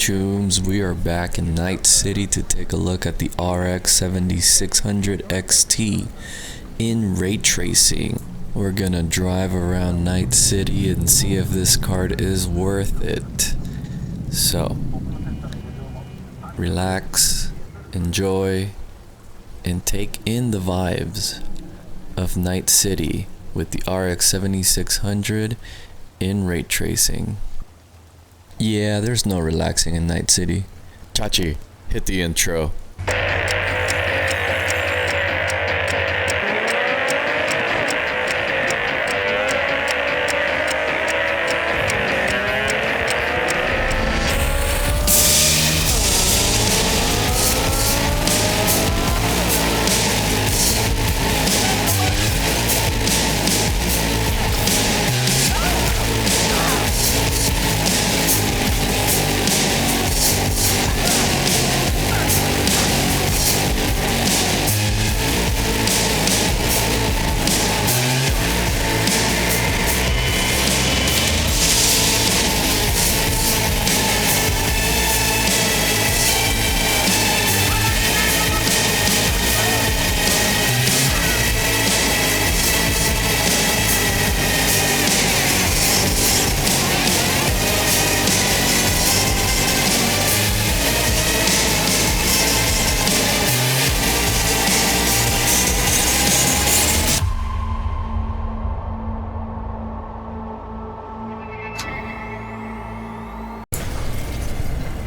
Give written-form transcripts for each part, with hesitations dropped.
Chooms, we are back in Night City to take a look at the RX 7600 XT in ray tracing. We're gonna drive around Night City and see if this card is worth it. So, relax, enjoy, and take in the vibes of Night City with the RX 7600 in ray tracing. Yeah, there's no relaxing in Night City. Chachi, hit the intro.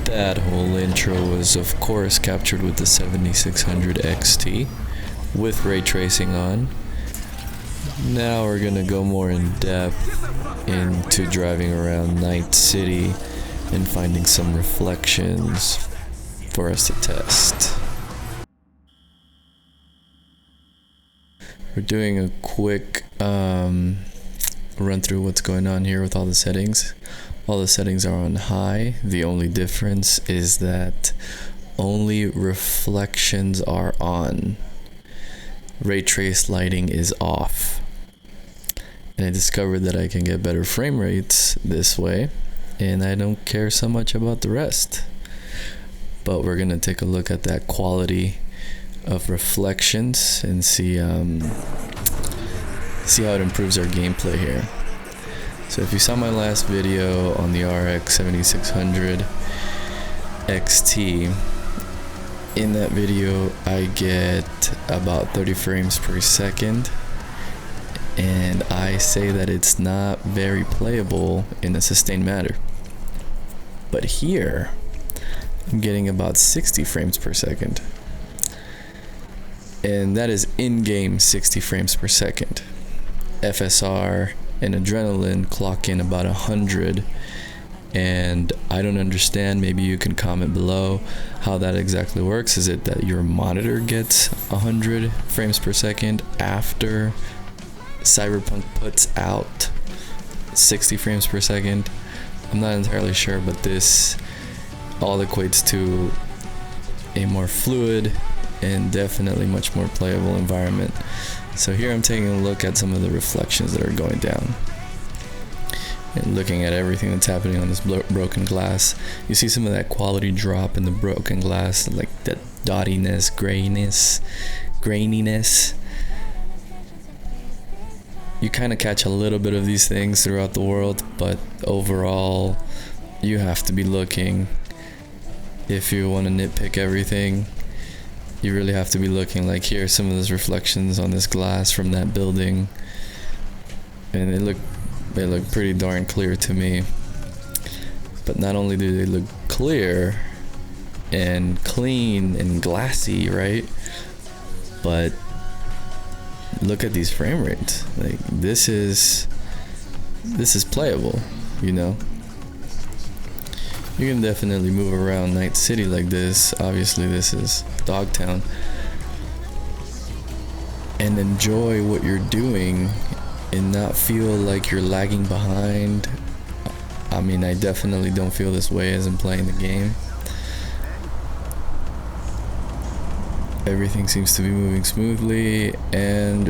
That whole intro was of course captured with the 7600 XT with ray tracing on. Now we're gonna go more in depth into driving around Night City and finding some reflections for us to test. We're doing a quick run through what's going on here with all the settings. All the settings are on high. The only difference is that only reflections are on. Ray trace lighting is off. And I discovered that I can get better frame rates this way, and I don't care so much about the rest. But we're gonna take a look at that quality of reflections and see how it improves our gameplay here. So if you saw my last video on the RX 7600 XT, in that video I get about 30 frames per second, and I say that it's not very playable in a sustained manner. But here, I'm getting about 60 frames per second. And that is in-game 60 frames per second. FSR and Adrenalin clock in about 100, and I don't understand. Maybe you can comment below how that exactly works. Is it that your monitor gets 100 frames per second after Cyberpunk puts out 60 frames per second? I'm not entirely sure, but this all equates to a more fluid and definitely much more playable environment. So here I'm taking a look at some of the reflections that are going down and looking at everything that's happening on this broken glass. You see some of that quality drop in the broken glass, like that dottiness, graininess. You kind of catch a little bit of these things throughout the world, but overall you have to be looking. If you want to nitpick everything, you really have to be looking. Like here, some of those reflections on this glass from that building, and they look pretty darn clear to me. But not only do they look clear and clean and glassy, right? But look at these frame rates. Like this is playable, you know. You can definitely move around Night City like this. Obviously this is Dogtown, and enjoy what you're doing and not feel like you're lagging behind. I mean, I definitely don't feel this way as I'm playing the game. Everything seems to be moving smoothly, and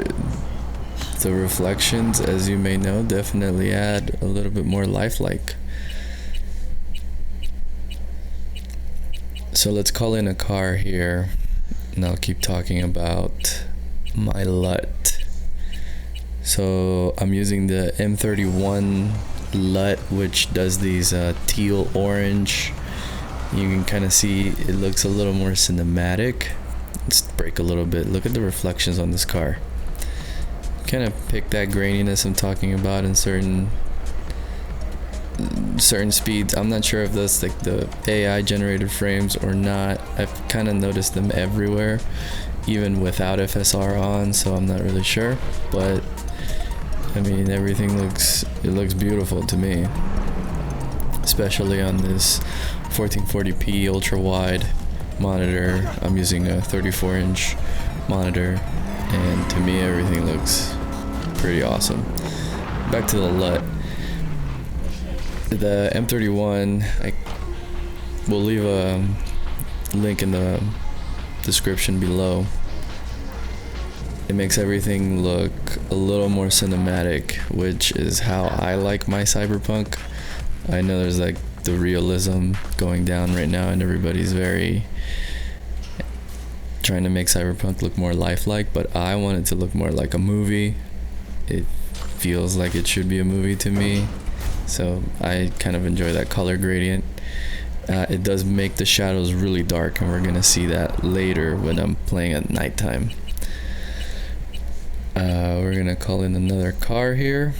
the reflections, as you may know, definitely add a little bit more lifelike. So let's call in a car here, and I'll keep talking about my LUT. So I'm using the M31 LUT, which does these teal orange. You can kind of see it looks a little more cinematic. Let's brake a little bit. Look at the reflections on this car. Kind of pick that graininess I'm talking about in certain speeds. I'm not sure if that's like the AI generated frames or not. I've kind of noticed them everywhere, even without FSR on, so I'm not really sure. But I mean, everything looks beautiful to me, especially on this 1440p ultra wide monitor. I'm using a 34-inch monitor, and to me everything looks pretty awesome. Back to the LUT. The M31, I will leave a link in the description below. It makes everything look a little more cinematic, which is how I like my cyberpunk. I know there's like the realism going down right now, and everybody's very trying to make cyberpunk look more lifelike, but I want it to look more like a movie. It feels like it should be a movie to me, so I kind of enjoy that color gradient. It does make the shadows really dark, and we're gonna see that later when I'm playing at nighttime. We're gonna call in another car here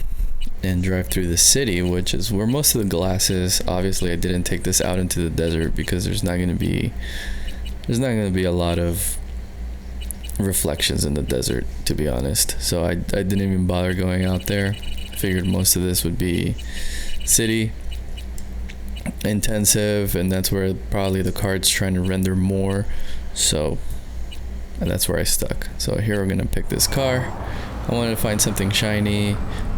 and drive through the city, which is where most of the glass is. Obviously I didn't take this out into the desert because there's not gonna be a lot of reflections in the desert, to be honest. So I didn't even bother going out there. Figured most of this would be city intensive, and that's where probably the card's trying to render more, so that's where I stuck. So here we're gonna pick this car. I wanted to find something shiny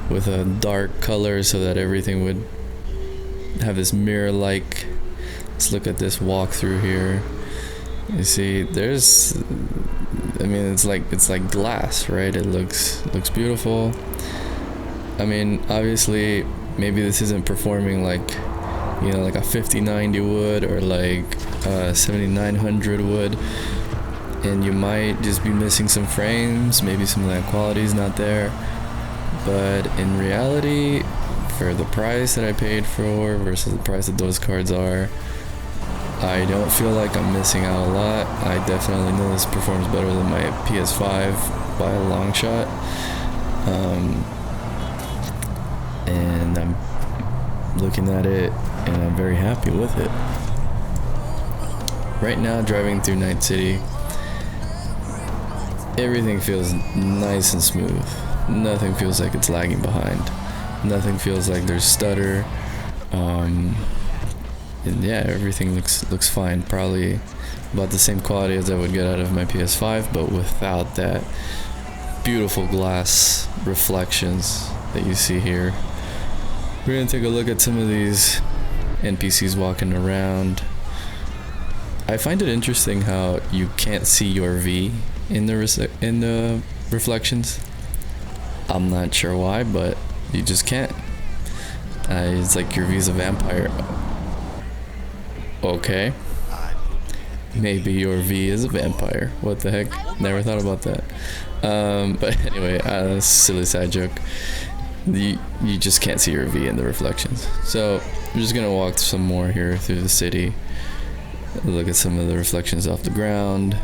with a dark color so that everything would have this mirror-like. Let's look at this walkthrough here. You see, I mean, it's like glass, right? It looks beautiful. I mean, obviously, maybe this isn't performing like, you know, like a 5090 would, or like a 7900 would, and you might just be missing some frames. Maybe some of that quality is not there. But in reality, for the price that I paid for versus the price that those cards are, I don't feel like I'm missing out a lot. I definitely know this performs better than my PS5 by a long shot. And I'm looking at it and I'm very happy with it. Right now, driving through Night City, everything feels nice and smooth. Nothing feels like it's lagging behind. Nothing feels like there's stutter. And yeah, everything looks fine. Probably about the same quality as I would get out of my PS5, but without that beautiful glass reflections that you see here. We're gonna take a look at some of these NPCs walking around. I find it interesting how you can't see your V in the reflections. I'm not sure why, but you just can't. It's like your V's a vampire. Okay. Maybe your V is a vampire. What the heck? Never thought about that. But anyway, silly side joke. You just can't see your V in the reflections. So I'm just gonna walk some more here through the city. Look at some of the reflections off the ground.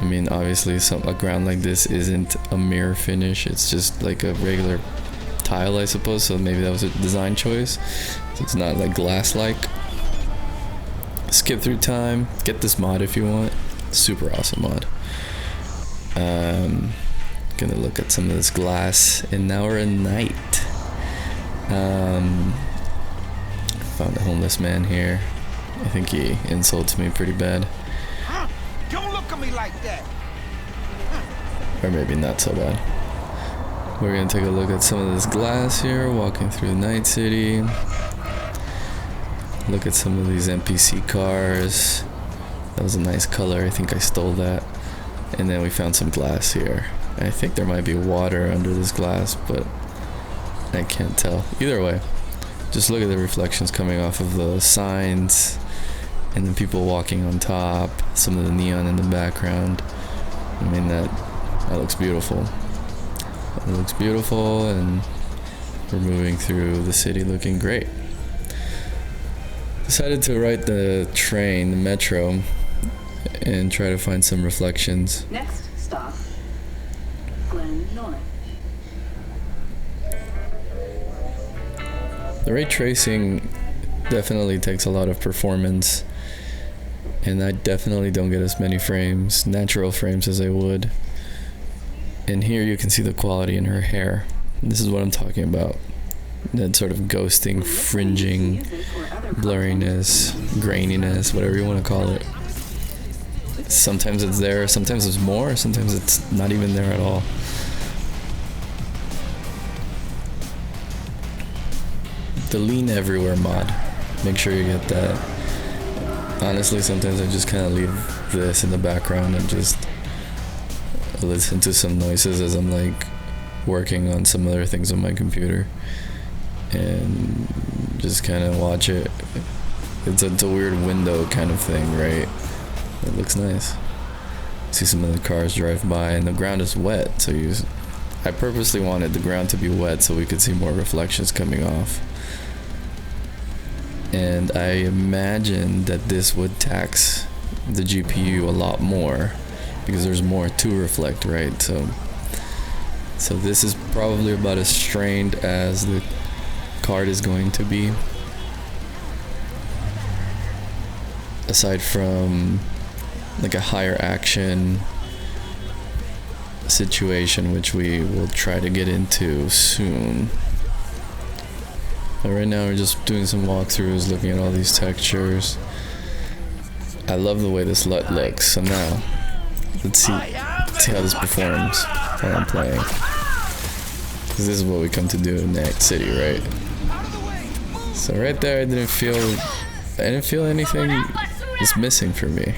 I mean, obviously a ground like this isn't a mirror finish. It's just like a regular tile, I suppose. So maybe that was a design choice. So it's not like glass-like. Skip through time. Get this mod if you want. Super awesome mod. Gonna look at some of this glass, and now we're in night. Found a homeless man here. I think he insults me pretty bad. Don't look at me like that. Or maybe not so bad. We're gonna take a look at some of this glass here, walking through Night City. Look at some of these NPC cars. That was a nice color. I think I stole that. And then we found some glass here. I think there might be water under this glass, but I can't tell. Either way, just look at the reflections coming off of the signs and then people walking on top, some of the neon in the background. I mean, that looks beautiful. It looks beautiful, and we're moving through the city looking great. Decided to ride the train, the metro, and try to find some reflections. Next stop, Glen North. The ray tracing definitely takes a lot of performance, and I definitely don't get as many frames, natural frames, as I would. And here you can see the quality in her hair. This is what I'm talking about. That sort of ghosting, fringing, blurriness, graininess, whatever you want to call it. Sometimes it's there, sometimes it's more, sometimes it's not even there at all. The lean everywhere mod, make sure you get that. Honestly, sometimes I just kind of leave this in the background and just listen to some noises as I'm like working on some other things on my computer, and just kind of watch it. It's a weird window kind of thing, right? It looks nice. See some of the cars drive by, and the ground is wet, so I purposely wanted the ground to be wet so we could see more reflections coming off. And I imagine that this would tax the GPU a lot more because there's more to reflect, right? So this is probably about as strained as the card is going to be, aside from like a higher action situation, which we will try to get into soon. But right now we're just doing some walkthroughs, looking at all these textures. I love the way this LUT looks. So now let's see how this performs while I'm playing, because this is what we come to do in Night City, right? So right there, I didn't feel anything is missing for me.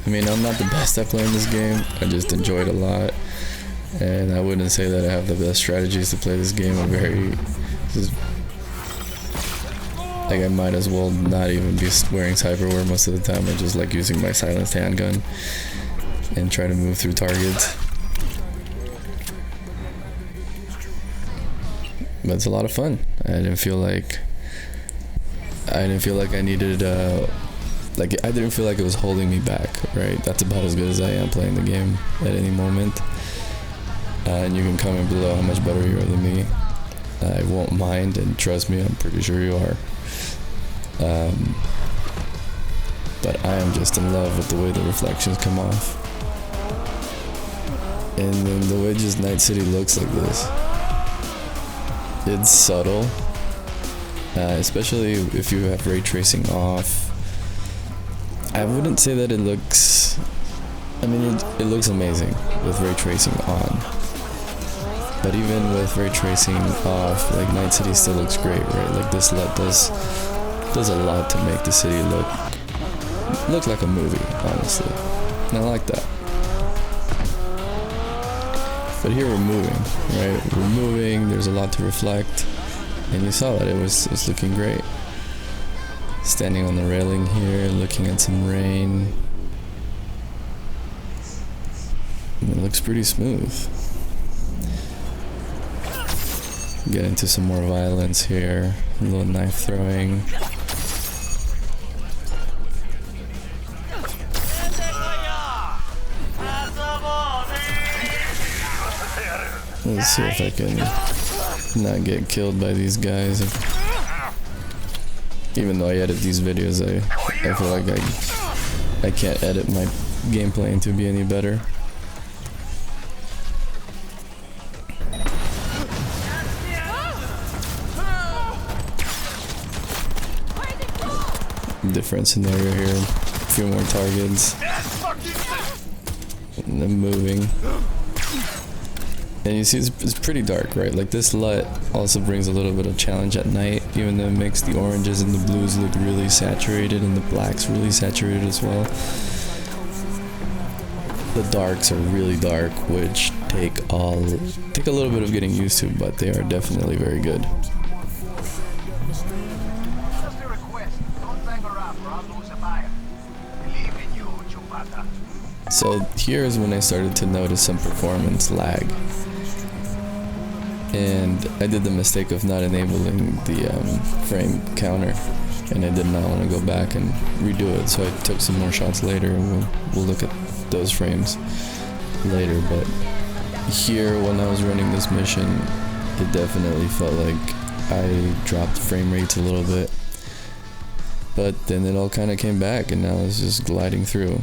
I mean, I'm not the best at playing this game. I just enjoy it a lot, and I wouldn't say that I have the best strategies to play this game. Like, I might as well not even be wearing cyberware most of the time. I just like using my silenced handgun and try to move through targets. But it's a lot of fun. I didn't feel like I needed I didn't feel like it was holding me back, right? That's about as good as I am playing the game at any moment. And you can comment below how much better you are than me. I won't mind, and trust me, I'm pretty sure you are. But I am just in love with the way the reflections come off. And then the way just Night City looks like this. It's subtle, especially if you have ray tracing off. I wouldn't say that it looks, I mean, it looks amazing with ray tracing on. But even with ray tracing off, like, Night City still looks great, right? Like, this LUT does a lot to make the city look like a movie, honestly. And I like that. But here we're moving, right? We're moving, there's a lot to reflect, and you saw that it was looking great. Standing on the railing here, looking at some rain. And it looks pretty smooth. Get into some more violence here, a little knife throwing. Let's see if I can not get killed by these guys. Even though I edit these videos, I feel like I can't edit my gameplay to be any better. Different scenario here, a few more targets, and then moving. And you see it's pretty dark, right? Like, this LUT also brings a little bit of challenge at night, even though it makes the oranges and the blues look really saturated and the blacks really saturated as well. The darks are really dark, which take a little bit of getting used to, but they are definitely very good. Just a request. Don't hang around or I'll lose a buyer. Believe in you, Chupata. So here's when I started to notice some performance lag. And I did the mistake of not enabling the frame counter. And I did not want to go back and redo it, so I took some more shots later, and we'll look at those frames later. But here, when I was running this mission, it definitely felt like I dropped frame rates a little bit. But then it all kind of came back, and now it's just gliding through.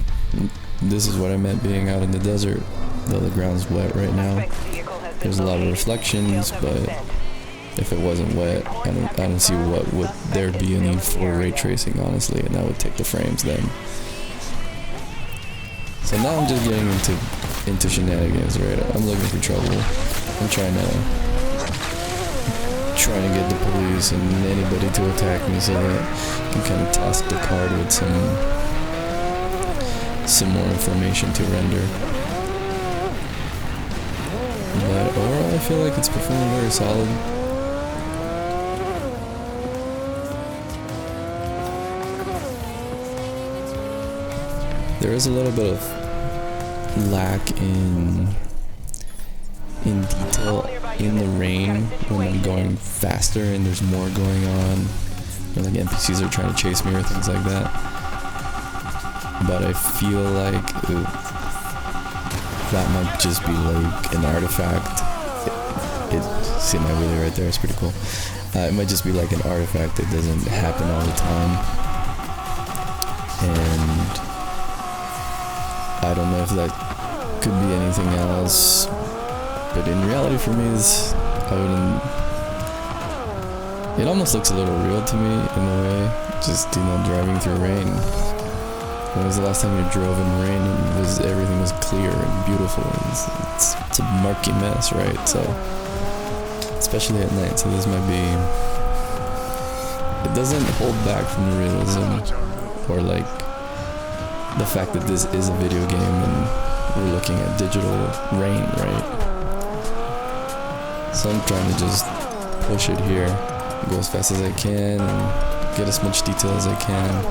This is what I meant being out in the desert, though the ground's wet right now. There's a lot of reflections, but if it wasn't wet, I don't see what would there be a need for ray tracing, honestly, and that would take the frames then. So now I'm just getting into shenanigans, right? I'm looking for trouble. I'm trying to get the police and anybody to attack me so that I can kind of task the card with some more information to render. But overall, I feel like it's performing very solid. There is a little bit of lack in detail in the rain when I'm going faster and there's more going on. You know, like NPCs are trying to chase me or things like that. But I feel like that might just be like an artifact. See my wheelie right there, it's pretty cool. It might just be like an artifact that doesn't happen all the time. And I don't know if that could be anything else, but in reality for me, it almost looks a little real to me in a way, just, you know, driving through rain. When was the last time you drove in rain and everything was clear and beautiful? It's a murky mess, right? So, especially at night, so this might be, it doesn't hold back from the realism, or like, the fact that this is a video game and we're looking at digital rain, right? So I'm trying to just push it here, go as fast as I can, and get as much detail as I can.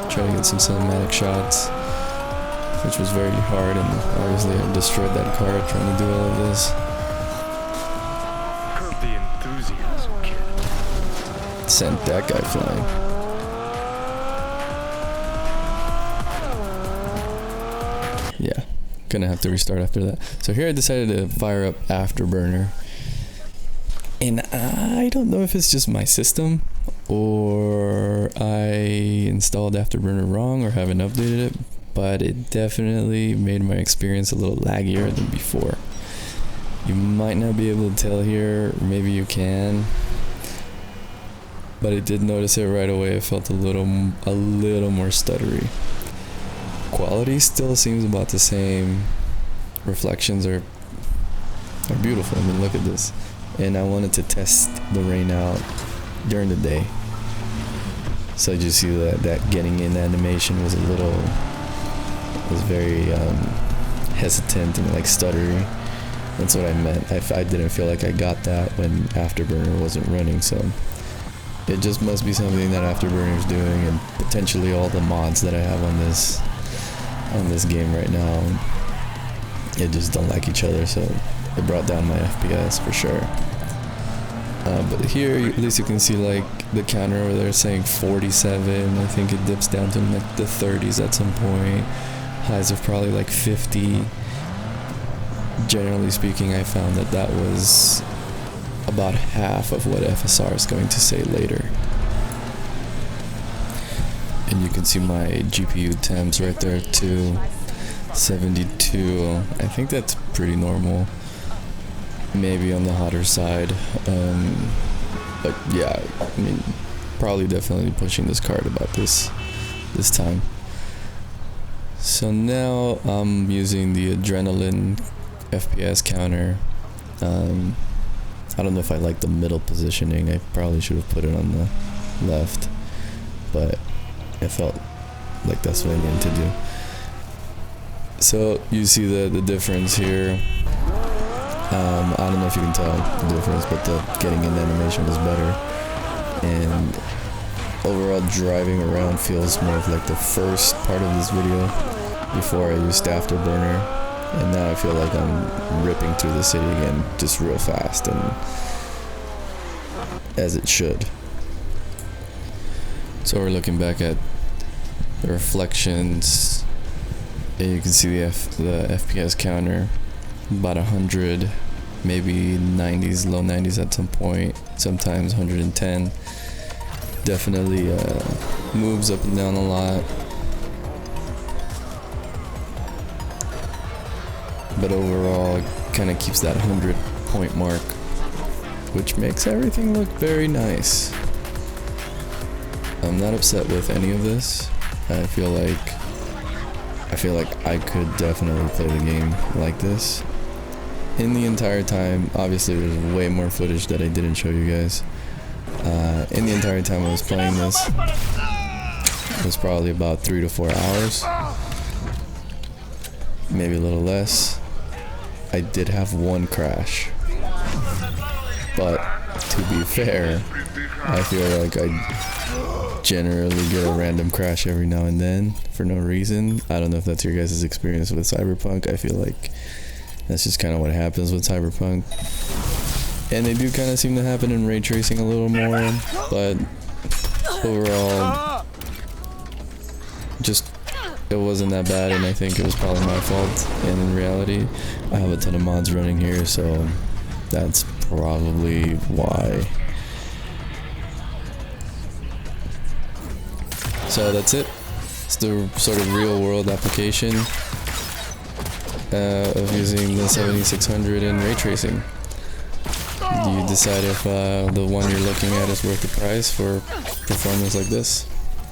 Try to get some cinematic shots, which was very hard, and obviously I destroyed that car trying to do all of this. Curb the enthusiasm, kid. Sent that guy flying. Yeah, gonna have to restart after that. So here I decided to fire up Afterburner. And I don't know if it's just my system or I installed Afterburner wrong or haven't updated it, but it definitely made my experience a little laggier than before. You might not be able to tell here, maybe you can, but I did notice it right away. It felt a little more stuttery. Quality still seems about the same. Reflections are beautiful. I mean, look at this. And I wanted to test the rain out during the day. So you see that getting in animation was very hesitant and like stuttery. That's what I meant. I didn't feel like I got that when Afterburner wasn't running, so it just must be something that Afterburner is doing, and potentially all the mods that I have on this game right now, it just don't like each other, so it brought down my FPS for sure. But here, at least you can see like the counter over there saying 47. I think it dips down to like the 30s at some point. Highs of probably like 50. Generally speaking, I found that was about half of what FSR is going to say later. And you can see my GPU temps right there too. 72. I think that's pretty normal. Maybe on the hotter side. But yeah, I mean, probably definitely pushing this card about this time. So now I'm using the Adrenalin FPS Counter. I don't know if I like the middle positioning. I probably should have put it on the left, but I felt like that's what I needed to do. So you see the difference here. I don't know if you can tell the difference, but the getting in animation was better. And overall driving around feels more of like the first part of this video before I used Afterburner, and now I feel like I'm ripping through the city again just real fast, and as it should. So we're looking back at the reflections, and you can see the FPS counter about 100, maybe 90s, low 90s at some point, sometimes 110. Definitely moves up and down a lot, but overall kind of keeps that 100 point mark, which makes everything look very nice. I'm not upset with any of this. I feel like I could definitely play the game like this. In the entire time, obviously there's way more footage that I didn't show you guys. In the entire time I was playing this, it was probably about 3 to 4 hours, maybe a little less. I did have one crash, but to be fair, I feel like I generally get a random crash every now and then for no reason. I don't know if that's your guys' experience with Cyberpunk. I feel like that's just kind of what happens with Cyberpunk. And they do kind of seem to happen in ray tracing a little more, but overall, just it wasn't that bad, and I think it was probably my fault. And in reality, I have a ton of mods running here, so that's probably why. So that's it. It's the sort of real world application of using the 7600 in ray tracing. You decide if the one you're looking at is worth the price for performance like this.